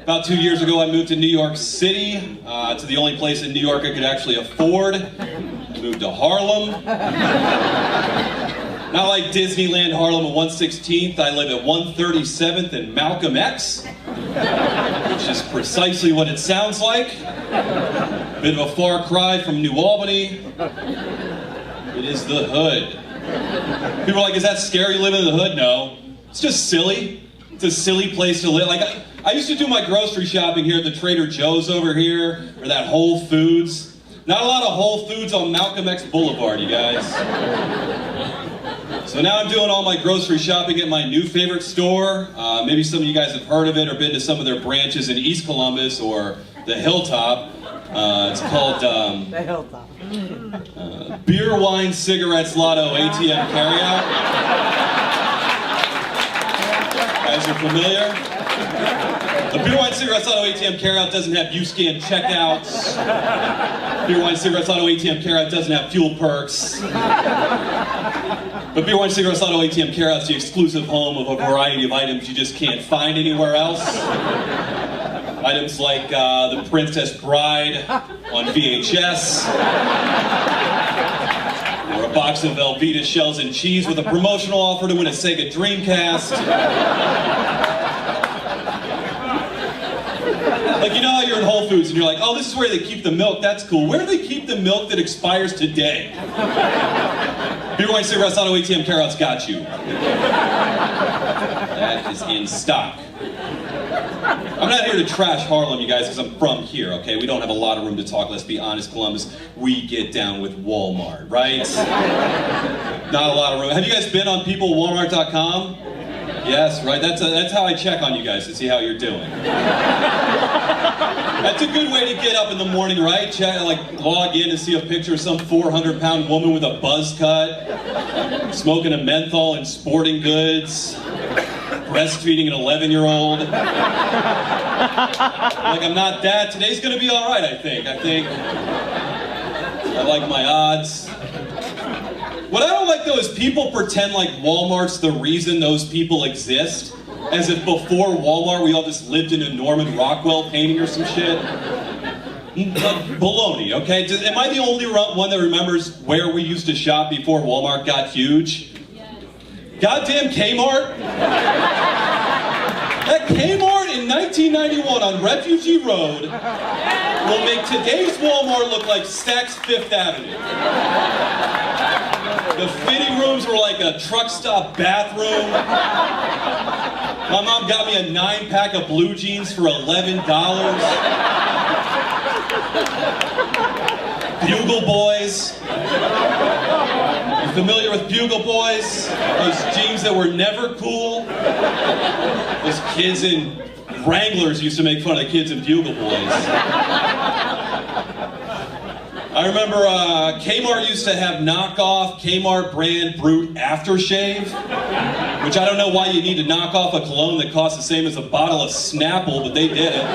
About 2 years ago, I moved to New York City, to the only place in New York I could actually afford. I moved to Harlem. Not like Disneyland Harlem at 116th, I live at 137th and Malcolm X, which is precisely what it sounds like. Bit of a far cry from New Albany. It is the hood. People are like, is that scary living in the hood? No. It's just silly. It's a silly place to live. Like, I used to do my grocery shopping here at the Trader Joe's over here, or that Whole Foods. Not a lot of Whole Foods on Malcolm X Boulevard, you guys. So now I'm doing all my grocery shopping at my new favorite store. Maybe some of you guys have heard of it or been to some of their branches in East Columbus or the Hilltop. It's called the Hilltop. Beer, Wine, Cigarettes, Lotto, ATM Carryout. Guys are familiar? The Beer, Wine, Cigarettes, Lotto, ATM Carryout doesn't have U-Scan checkouts. Beer, Wine, Cigarettes, Lotto, ATM Carryout doesn't have fuel perks. But Beer, Wine, Cigarettes, Lotto, ATM Carryout is the exclusive home of a variety of items you just can't find anywhere else. Items like The Princess Bride on VHS, or a box of Velveeta shells and cheese with a promotional offer to win a Sega Dreamcast. Like, you know how you're in Whole Foods and you're like, oh, this is where they keep the milk, that's cool. Where do they keep the milk that expires today? Beer, Wine, Cigarettes, Lotto, ATM Carryout's got you. That is in stock. I'm not here to trash Harlem, you guys, because I'm from here, okay? We don't have a lot of room to talk, let's be honest, Columbus. We get down with Walmart, right? Not a lot of room. Have you guys been on peoplewalmart.com? Yes, right? That's how I check on you guys, to see how you're doing. That's a good way to get up in the morning, right? Check, like, log in to see a picture of some 400-pound woman with a buzz cut, smoking a menthol in sporting goods, breastfeeding an 11-year-old. Like, I'm not that. Today's gonna be all right, I think. I like my odds. What I don't like, though, is people pretend like Walmart's the reason those people exist. As if before Walmart, we all just lived in a Norman Rockwell painting or some shit. Baloney, okay? Am I the only one that remembers where we used to shop before Walmart got huge? Goddamn Kmart! That Kmart in 1991 on Refugee Road will make today's Walmart look like Saks Fifth Avenue. The fitting rooms were like a truck stop bathroom. My mom got me a 9-pack of blue jeans for $11. Bugle Boys. You familiar with Bugle Boys? Those jeans that were never cool. Those kids in Wranglers used to make fun of the kids in Bugle Boys. I remember Kmart used to have knockoff Kmart brand Brute aftershave, which I don't know why you need to knock off a cologne that costs the same as a bottle of Snapple, but they did it.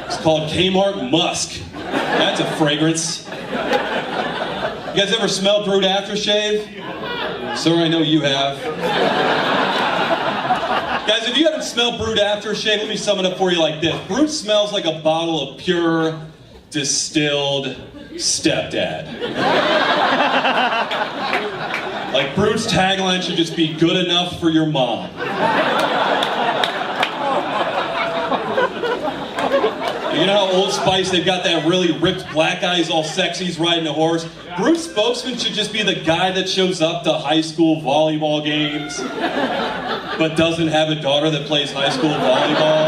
It's called Kmart Musk. That's a fragrance. You guys ever smelled Brute aftershave? Sir, I know you have. Guys, if you haven't smelled Brute aftershave, let me sum it up for you like this. Brute smells like a bottle of pure, distilled stepdad. Like, Brute's tagline should just be good enough for your mom. You know how Old Spice, they've got that really ripped black guy, he's all sexy, he's riding a horse? Brute's spokesman should just be the guy that shows up to high school volleyball games, but doesn't have a daughter that plays high school volleyball.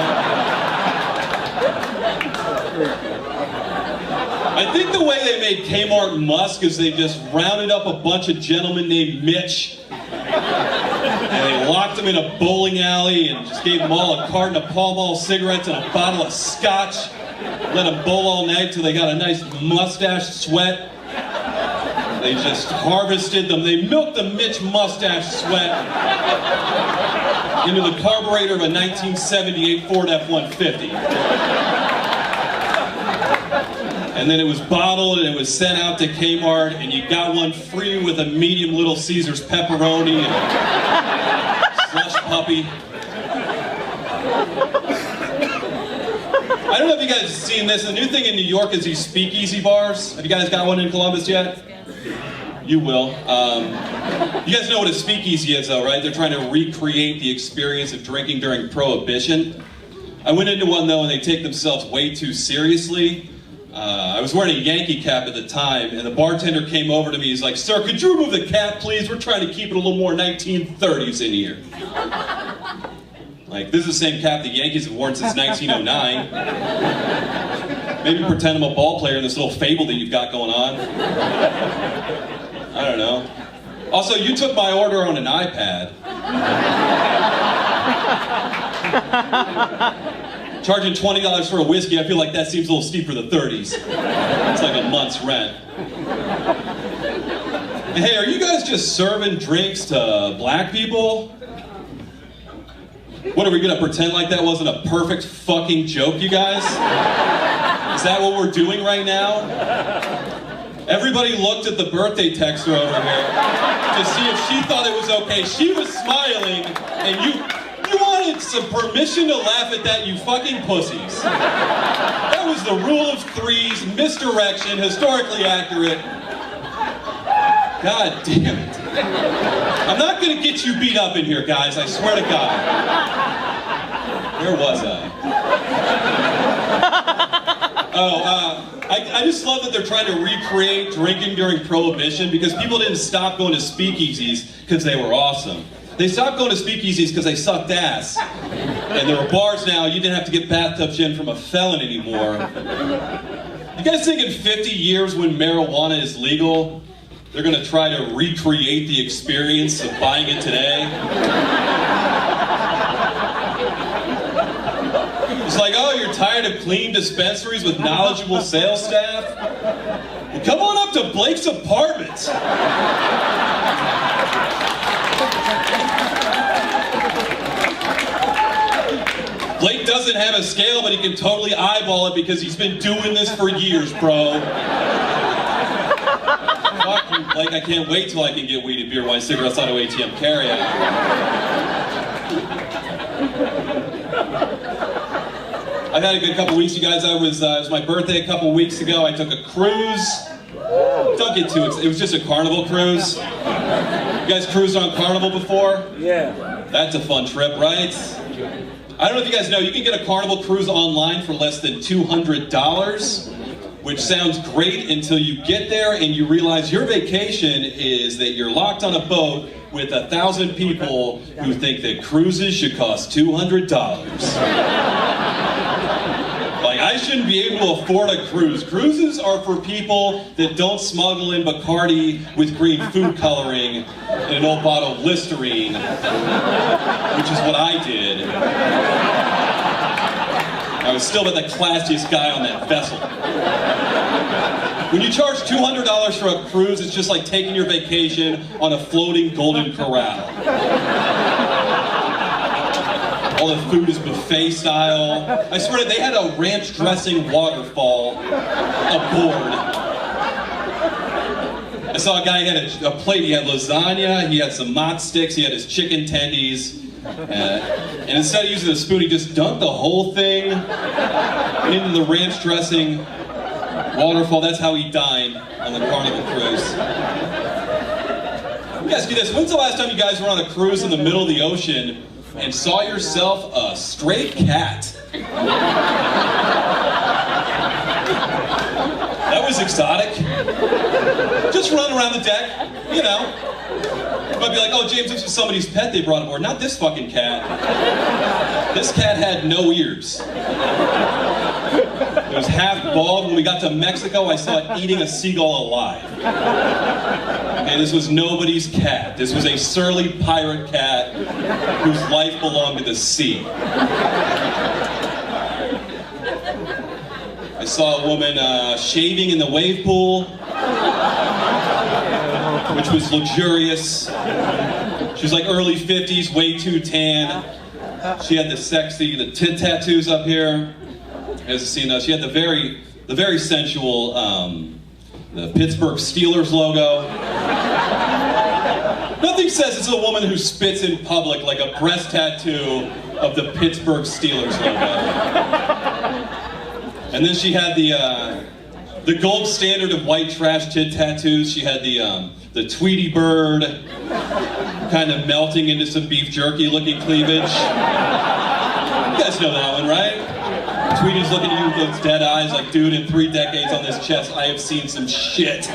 I think the way they made Kmart Musk is they just rounded up a bunch of gentlemen named Mitch, and they locked them in a bowling alley and just gave them all a carton of Pall Mall cigarettes and a bottle of scotch. Let them bowl all night till they got a nice mustache sweat. They just harvested them. They milked the Mitch mustache sweat into the carburetor of a 1978 Ford F-150. And then it was bottled and it was sent out to Kmart, and you got one free with a medium Little Caesars pepperoni and a slush puppy. I don't know if you guys have seen this. The new thing in New York is these speakeasy bars. Have you guys got one in Columbus yet? You will. You guys know what a speakeasy is, though, right? They're trying to recreate the experience of drinking during Prohibition. I went into one, though, and they take themselves way too seriously. I was wearing a Yankee cap at the time, and the bartender came over to me. He's like, "Sir, could you remove the cap, please? We're trying to keep it a little more 1930s in here." Like, this is the same cap the Yankees have worn since 1909. Maybe pretend I'm a ball player in this little fable that you've got going on. I don't know. Also, you took my order on an iPad. Charging $20 for a whiskey, I feel like that seems a little steep for the 30s. It's like a month's rent. Hey, are you guys just serving drinks to black people? What, are we gonna pretend like that wasn't a perfect fucking joke, you guys? Is that what we're doing right now? Everybody looked at the birthday texter over here to see if she thought it was okay. She was smiling, and you wanted some permission to laugh at that, you fucking pussies. That was the rule of threes, misdirection, historically accurate. God damn it. I'm not gonna get you beat up in here, guys, I swear to God. Where was I? I just love that they're trying to recreate drinking during Prohibition, because people didn't stop going to speakeasies because they were awesome. They stopped going to speakeasies because they sucked ass. And there were bars now, you didn't have to get bathtubs in from a felon anymore. You guys think in 50 years when marijuana is legal, they're gonna try to recreate the experience of buying it today? It's like, oh, you're tired of clean dispensaries with knowledgeable sales staff? Well, come on up to Blake's Apartments. Blake doesn't have a scale, but he can totally eyeball it because he's been doing this for years, bro. Fuck you, Blake. I can't wait till I can get weed, beer, wine, cigarettes out of ATM carryout. I've had a good couple weeks, you guys. It was my birthday a couple weeks ago. I took a cruise. Don't get too excited. It was just a Carnival cruise. You guys cruised on Carnival before? Yeah. That's a fun trip, right? I don't know if you guys know, you can get a Carnival cruise online for less than $200, which sounds great until you get there and you realize your vacation is that you're locked on a boat with 1,000 people who think that cruises should cost $200. Like, I shouldn't be able to afford a cruise. Cruises are for people that don't smuggle in Bacardi with green food coloring in an old bottle of Listerine, which is what I did. I was still the classiest guy on that vessel. When you charge $200 for a cruise, it's just like taking your vacation on a floating Golden Corral. All the food is buffet style. I swear they had a ranch dressing waterfall aboard. I saw a guy, he had a plate, he had lasagna, he had some mott sticks, he had his chicken tendies. And instead of using a spoon, he just dunked the whole thing into the ranch dressing waterfall. That's how he dined on the Carnival cruise. You guys do this. When's the last time you guys were on a cruise in the middle of the ocean and saw yourself a stray cat? That was exotic. Just run around the deck, you know. You might be like, oh, James, this was somebody's pet they brought aboard. Not this fucking cat. This cat had no ears. It was half bald. When we got to Mexico, I saw it eating a seagull alive. Okay, this was nobody's cat. This was a surly pirate cat whose life belonged to the sea. I saw a woman shaving in the wave pool, which was luxurious. She was like early 50s, way too tan. She had the tit tattoos up here. As you see, she had the very sensual, the Pittsburgh Steelers logo. Nothing says it's a woman who spits in public like a breast tattoo of the Pittsburgh Steelers logo. And then she had the gold standard of white trash tit tattoos. She had the Tweety bird kind of melting into some beef jerky looking cleavage. You guys know that one, right? Tweety's looking at you with those dead eyes like, dude, in 3 decades on this chest, I have seen some shit.